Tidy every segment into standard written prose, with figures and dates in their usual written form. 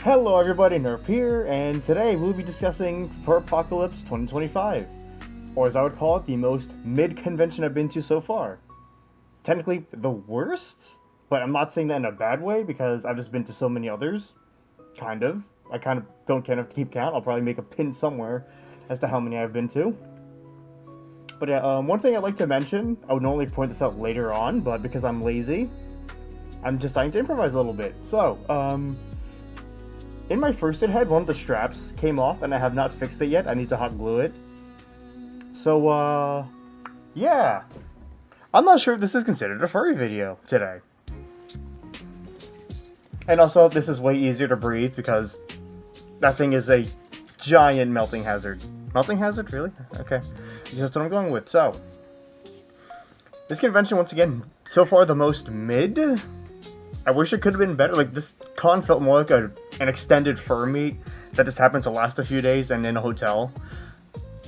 Hello everybody, Nurp here, and today we'll be discussing FurPocalypse 2025, or as I would call it, the most mid-convention I've been to so far. Technically, the worst, but I'm not saying that in a bad way, because I've just been to so many others. Kind of. I kind of don't care enough to keep count. I'll probably make a pin somewhere as to how many I've been to. But yeah, one thing I'd like to mention, I would normally point this out later on, but because I'm lazy, I'm just starting to improvise a little bit. So, in my first aid head, one of the straps came off, and I have not fixed it yet. I need to hot glue it. So, yeah. I'm not sure if this is considered a furry video today. And also, this is way easier to breathe because that thing is a giant melting hazard. Melting hazard? Really? Okay. That's what I'm going with. So, this convention, once again, so far the most mid. I wish it could have been better. Like, this con felt more like an extended fur meet that just happened to last a few days and in a hotel.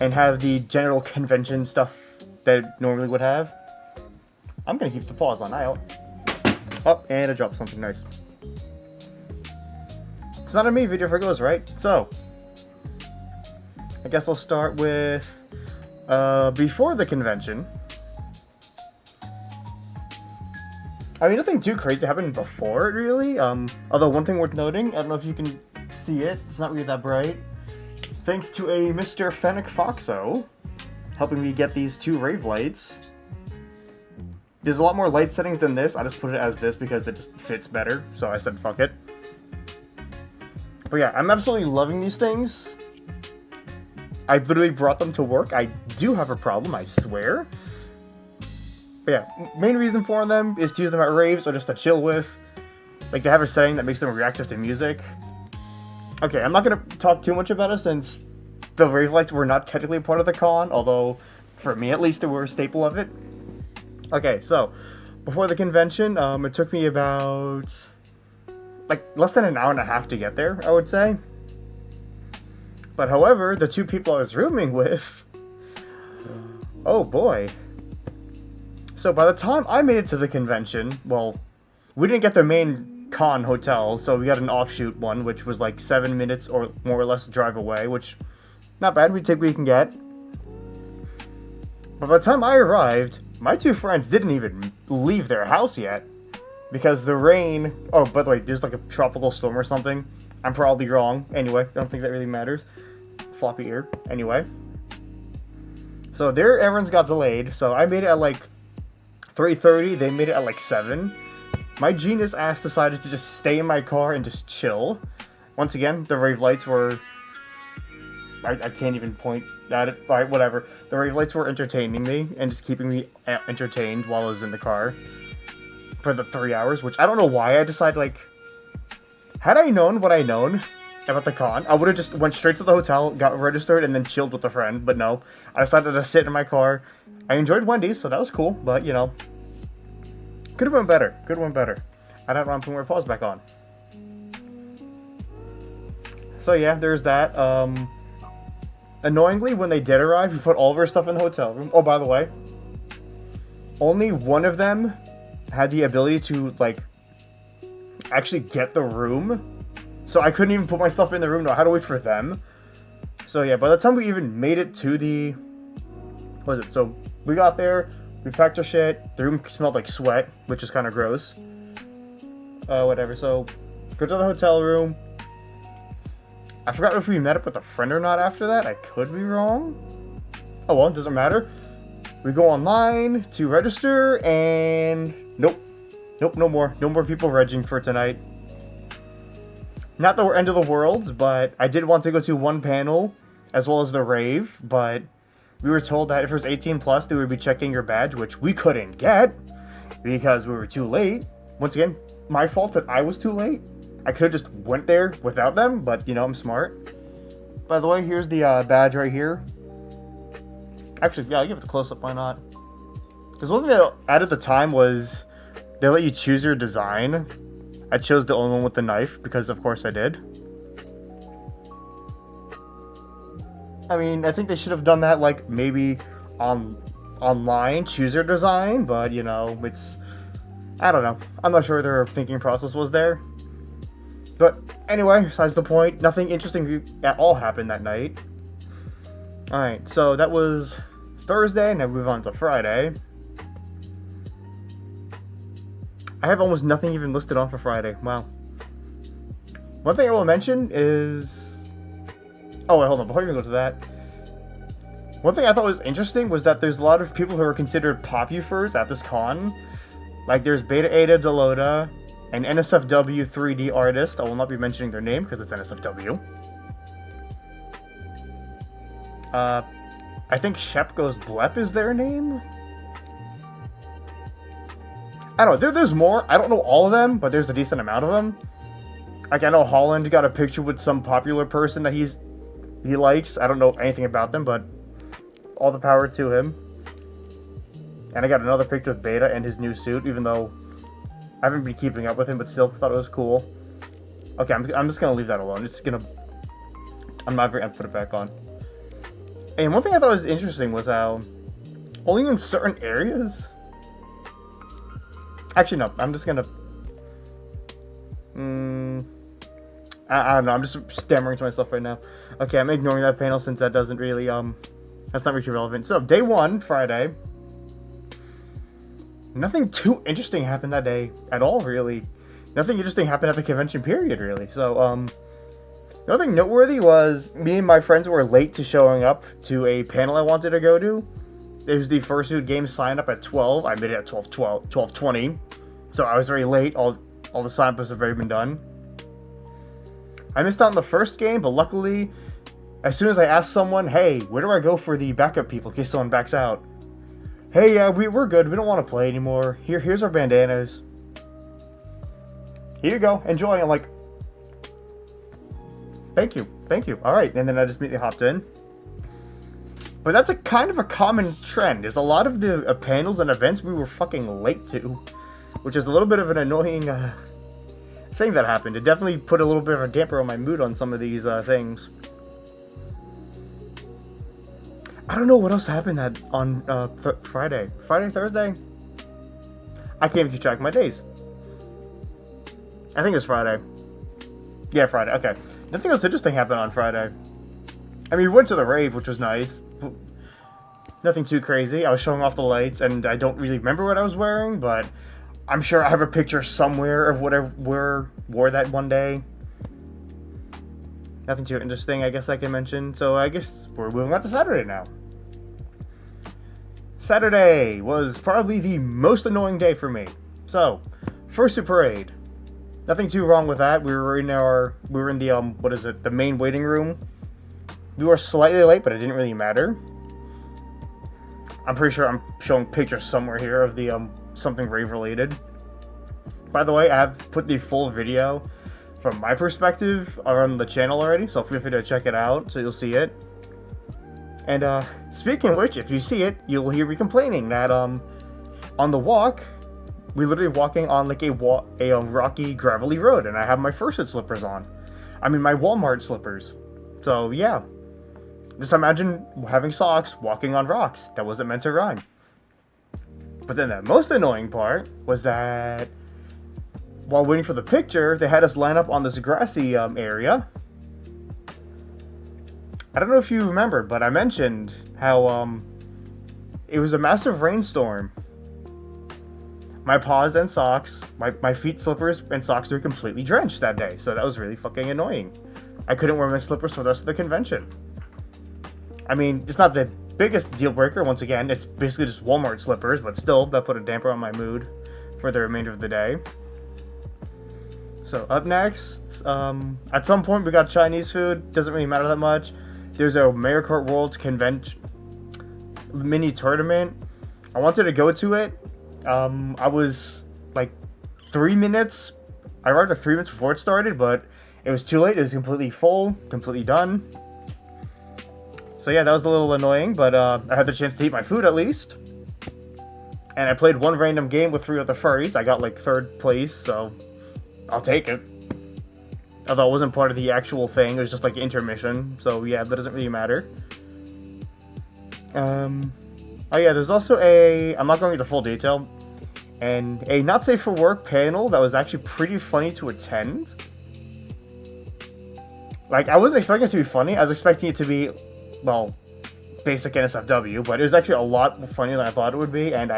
And have the general convention stuff that it normally would have. I'm going to keep the pause on. Oh, and I dropped something nice. It's not a me video for goes, right? So, I guess I'll start with before the convention. I mean, nothing too crazy happened before it, really. Although, one thing worth noting, I don't know if you can see it, it's not really that bright. Thanks to a Mr. Fennec Foxo helping me get these two rave lights. There's a lot more light settings than this. I just put it as this because it just fits better, so I said fuck it. But yeah, I'm absolutely loving these things. I literally brought them to work. I do have a problem, I swear. But yeah, main reason for them is to use them at raves or just to chill with. Like, they have a setting that makes them reactive to music. Okay, I'm not going to talk too much about it since the rave lights were not technically part of the con, although, for me at least, they were a staple of it. Okay, so, before the convention, it took me about, like, less than an hour and a half to get there, I would say. But however, the two people I was rooming with, oh boy. So by the time I made it to the convention, well, we didn't get the main con hotel, so we got an offshoot one, which was like 7 minutes or more or less drive away, which, not bad, we take what we can get. But by the time I arrived, my two friends didn't even leave their house yet, because the rain, oh, by the way, there's like a tropical storm or something. I'm probably wrong. Anyway, I don't think that really matters. Floppy ear. Anyway. So their errands got delayed, so I made it at like 3:30, they made it at like 7. My genius ass decided to just stay in my car and just chill. Once again, the rave lights were... I can't even point at it. Alright, whatever. The rave lights were entertaining me and just keeping me entertained while I was in the car. For the 3 hours, which I don't know why I decided, like... Had I known what I known about the con, I would have just went straight to the hotel, got registered, and then chilled with a friend. But no, I decided to sit in my car. I enjoyed Wendy's, so that was cool, but, you know, could have went better. Could have went better. I don't know, I'm putting my pause back on. So, yeah, there's that. Annoyingly, when they did arrive, we put all of our stuff in the hotel room. Oh, by the way, only one of them had the ability to, like, actually get the room. So I couldn't even put my stuff in the room. No, I had to wait for them. So, yeah, by the time we even made it to the... What was it? So, we got there, we packed our shit, the room smelled like sweat, which is kind of gross. Whatever, so, go to the hotel room. I forgot if we met up with a friend or not after that, I could be wrong. Oh well, it doesn't matter. We go online to register, and nope, no more people regging for tonight. Not that we're end of the world, but I did want to go to one panel, as well as the rave, but... We were told that if it was 18 plus, they would be checking your badge, which we couldn't get because we were too late. Once again, my fault that I was too late. I could have just went there without them, but, you know, I'm smart. By the way, here's the badge right here. Actually, yeah, I'll give it a close-up, why not? Because one thing they added at the time was they let you choose your design. I chose the only one with the knife because, of course, I did. I mean, I think they should have done that, like, maybe online, choose your design, but, you know, it's... I don't know. I'm not sure their thinking process was there. But Anyway, besides the point, nothing interesting at all happened that night. Alright, so that was Thursday, and I move on to Friday. I have almost nothing even listed on for Friday. Wow. One thing I will mention is... Oh, wait, hold on. Before you go to that, one thing I thought was interesting was that there's a lot of people who are considered popufers at this con. Like, there's Beta Ada Delota, an NSFW 3D artist. I will not be mentioning their name because it's NSFW. I think Shep Goes Blep is their name. I don't know. There's more. I don't know all of them, but there's a decent amount of them. Like, I know Holland got a picture with some popular person that he likes. I don't know anything about them, but all the power to him. And I got another picture with Beta and his new suit, even though I haven't been keeping up with him, but still thought it was cool. Okay, I'm just gonna leave that alone. I'm not gonna put it back on. And one thing I thought was interesting was how only in certain areas... Actually, no. I'm just gonna... I don't know. I'm just stammering to myself right now. Okay, I'm ignoring that panel since that doesn't really... That's not really relevant. So, day 1, Friday. Nothing too interesting happened that day at all, really. Nothing interesting happened at the convention period, really. So, nothing noteworthy was me and my friends were late to showing up to a panel I wanted to go to. It was the Fursuit game sign up at 12. I made it at 12:20. So I was very late. All the sign-ups have already been done. I missed out on the first game, but luckily, as soon as I asked someone, hey, where do I go for the backup people in case someone backs out? Hey, yeah, we're good. We don't want to play anymore. Here's our bandanas. Here you go. Enjoy. I'm like, thank you. All right. And then I just immediately hopped in. But that's a kind of a common trend, is a lot of the panels and events we were fucking late to, which is a little bit of an annoying thing that happened. It definitely put a little bit of a damper on my mood on some of these things. I don't know what else happened on Friday. Friday, Thursday? I can't even keep track of my days. I think it was Friday. Yeah, Friday. Okay. Nothing else interesting happened on Friday. I mean, we went to the rave, which was nice. Nothing too crazy. I was showing off the lights, and I don't really remember what I was wearing, but I'm sure I have a picture somewhere of what I wore that one day. Nothing too interesting, I guess I can mention. So I guess we're moving on to Saturday now. Saturday was probably the most annoying day for me. So, Fursuit Parade. Nothing too wrong with that. We were in the the main waiting room. We were slightly late, but it didn't really matter. I'm pretty sure I'm showing pictures somewhere here of the something rave related. By the way, I have put the full video from my perspective on the channel already, so feel free to check it out so you'll see it. And speaking of which, if you see it, you'll hear me complaining that on the walk, we're literally walking on like a rocky, gravelly road, and I have my Fursuit slippers on. I mean, my Walmart slippers. So yeah. Just imagine having socks walking on rocks. That wasn't meant to rhyme. But then the most annoying part was that while waiting for the picture, they had us line up on this grassy area. I don't know if you remember, but I mentioned how it was a massive rainstorm. My paws and socks, my feet, slippers, and socks were completely drenched that day, so that was really fucking annoying. I couldn't wear my slippers for the rest of the convention. I mean, it's not the biggest deal breaker, once again, it's basically just Walmart slippers, but still, that put a damper on my mood for the remainder of the day. So, up next, at some point we got Chinese food, doesn't really matter that much. There's a Mario Kart World convention mini tournament. I wanted to go to it. I was like 3 minutes. I arrived at 3 minutes before it started, but it was too late. It was completely full, completely done. So yeah, that was a little annoying, but I had the chance to eat my food at least. And I played one random game with 3 other furries. I got like 3rd place, so I'll take it. Although it wasn't part of the actual thing, it was just like intermission. So yeah, that doesn't really matter. Oh yeah, there's also I'm not going into full detail, and a Not Safe for Work panel that was actually pretty funny to attend. Like, I wasn't expecting it to be funny. I was expecting it to be, well, basic NSFW, but it was actually a lot funnier than I thought it would be, and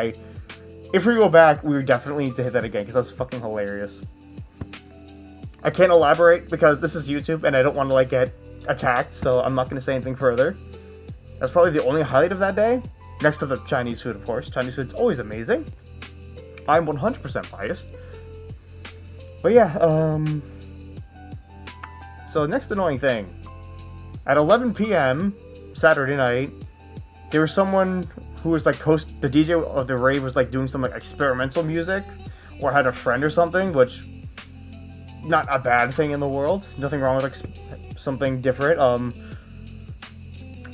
if we go back, we definitely need to hit that again, because that was fucking hilarious. I can't elaborate, because this is YouTube, and I don't want to, like, get attacked, so I'm not going to say anything further. That's probably the only highlight of that day, next to the Chinese food, of course. Chinese food's always amazing. I'm 100% biased. But yeah, so next annoying thing. At 11 p.m. Saturday night, there was someone who was like the DJ of the rave was like doing some like experimental music, or had a friend or something, which not a bad thing in the world. Nothing wrong with like something different.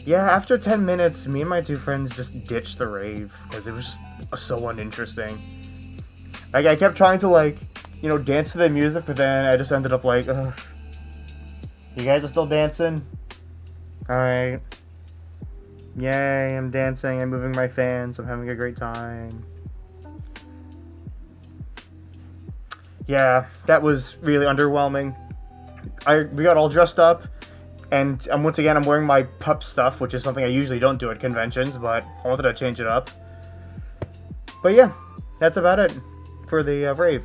Yeah, after 10 minutes, me and my two friends just ditched the rave because it was just so uninteresting. Like, I kept trying to like, you know, dance to the music, but then I just ended up like, ugh. You guys are still dancing? Alright. Yay, I'm dancing, I'm moving my fans, I'm having a great time. Yeah, that was really underwhelming. We got all dressed up, and once again, I'm wearing my pup stuff, which is something I usually don't do at conventions, but I wanted to change it up. But yeah, that's about it for the rave.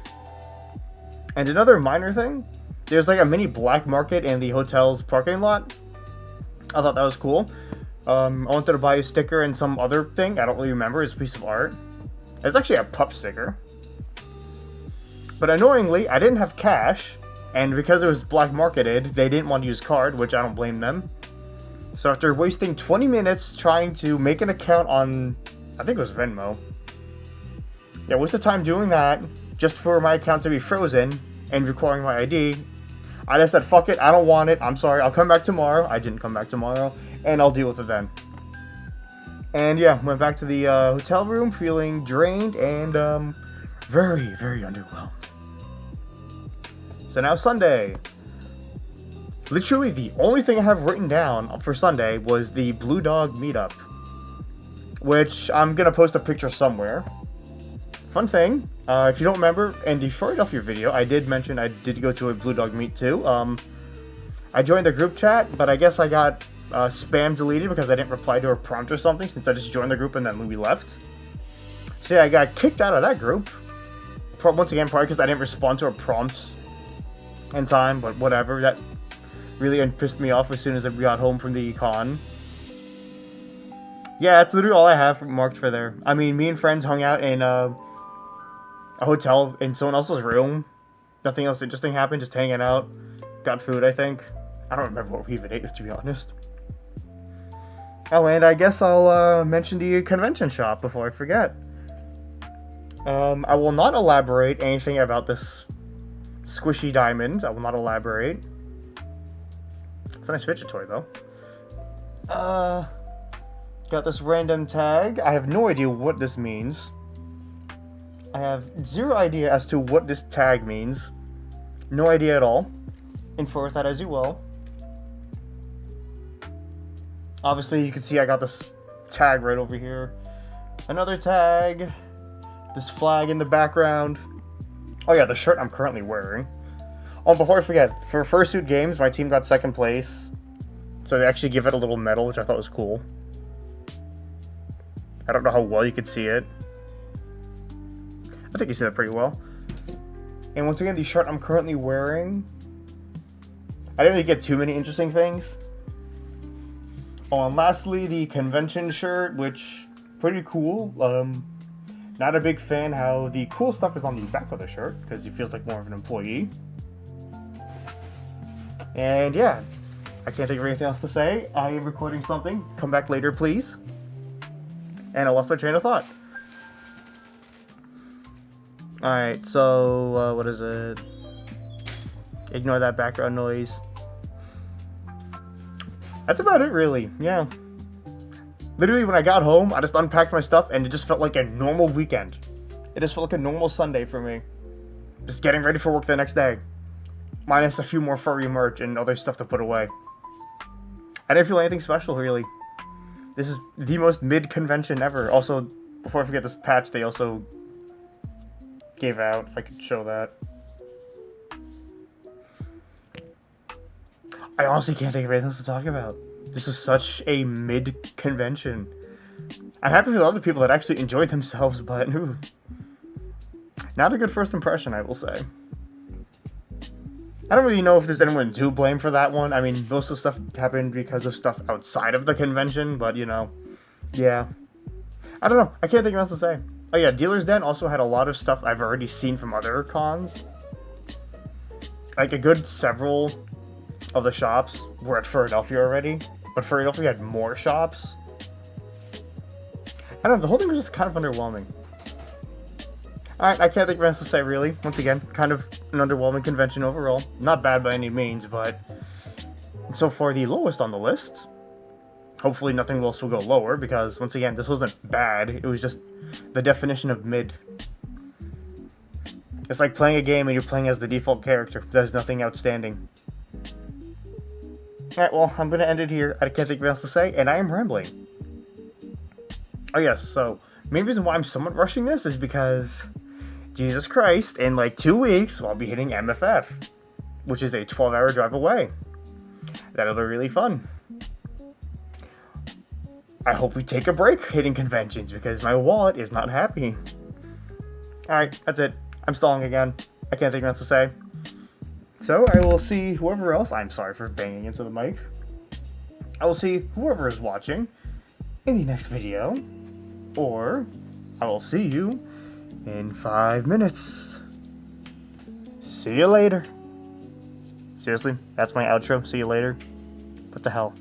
And another minor thing, there's like a mini black market in the hotel's parking lot. I thought that was cool. I wanted to buy a sticker and some other thing. I don't really remember. It's a piece of art. It's actually a pup sticker. But annoyingly, I didn't have cash. And because it was black marketed, they didn't want to use card, which I don't blame them. So after wasting 20 minutes trying to make an account on, I think it was Venmo. Yeah, what's the time doing that just for my account to be frozen and requiring my ID? I just said, fuck it, I don't want it, I'm sorry, I'll come back tomorrow. I didn't come back tomorrow, and I'll deal with it then. And yeah, went back to the hotel room feeling drained and very, very underwhelmed. So now Sunday. Literally the only thing I have written down for Sunday was the Blue Dog meetup, which I'm going to post a picture somewhere. Fun thing, if you don't remember, in the Philadelphia video, I did mention I did go to a Blue Dog meet too. I joined the group chat, but I guess I got spam deleted because I didn't reply to a prompt or something, since I just joined the group and then we left. So yeah, I got kicked out of that group. Once again, probably because I didn't respond to a prompt in time, but whatever. That really pissed me off as soon as I got home from the con. Yeah, that's literally all I have marked for there. I mean, me and friends hung out in a hotel in someone else's room. Nothing else interesting happened, just hanging out. Got food, I think. I don't remember what we even ate, to be honest. Oh, and I guess I'll mention the convention shop before I forget. I will not elaborate anything about this squishy diamond. I will not elaborate. It's a nice fidget toy, though. Got this random tag. I have no idea what this means. I have zero idea as to what this tag means. No idea at all. Info with that as you will. Obviously, you can see I got this tag right over here. Another tag. This flag in the background. Oh yeah, the shirt I'm currently wearing. Oh, before I forget, for Fursuit Games, my team got second place. So they actually give it a little medal, which I thought was cool. I don't know how well you could see it. I think you see that pretty well. And once again, the shirt I'm currently wearing, I didn't really get too many interesting things. Oh, and lastly, the convention shirt, which pretty cool. Not a big fan how the cool stuff is on the back of the shirt, because he feels like more of an employee. And yeah, I can't think of anything else to say. I am recording something. Come back later, please. And I lost my train of thought. Alright, so, what is it? Ignore that background noise. That's about it, really. Yeah. Literally, when I got home, I just unpacked my stuff, and it just felt like a normal weekend. It just felt like a normal Sunday for me. Just getting ready for work the next day. Minus a few more furry merch and other stuff to put away. I didn't feel anything special, really. This is the most mid-convention ever. Also, before I forget, this patch they also gave out, if I could show that. I honestly can't think of anything else to talk about. This is such a mid-convention. I'm happy for the other people that actually enjoyed themselves, but not a good first impression, I will say. I don't really know if there's anyone to blame for that one. I mean, most of the stuff happened because of stuff outside of the convention, but, you know, yeah. I don't know. I can't think of what else to say. Oh, yeah, Dealer's Den also had a lot of stuff I've already seen from other cons. Like, a good several of the shops were at Philadelphia already, but Philadelphia had more shops. I don't know, the whole thing was just kind of underwhelming. Alright, I can't think of what else to say, really. Once again, kind of an underwhelming convention overall. Not bad by any means, but so far the lowest on the list. Hopefully nothing else will go lower, because, once again, this wasn't bad. It was just the definition of mid. It's like playing a game and you're playing as the default character. There's nothing outstanding. Alright, well, I'm going to end it here. I can't think of what else to say, and I am rambling. Oh, yes, so, main reason why I'm somewhat rushing this is because, Jesus Christ, in like 2 weeks, I'll be hitting MFF, which is a 12-hour drive away. That'll be really fun. I hope we take a break hitting conventions, because my wallet is not happy. Alright, that's it. I'm stalling again. I can't think of what else to say. So, I will see whoever else... I'm sorry for banging into the mic. I will see whoever is watching in the next video. Or, I will see you in 5 minutes. See you later. Seriously, that's my outro. See you later. What the hell?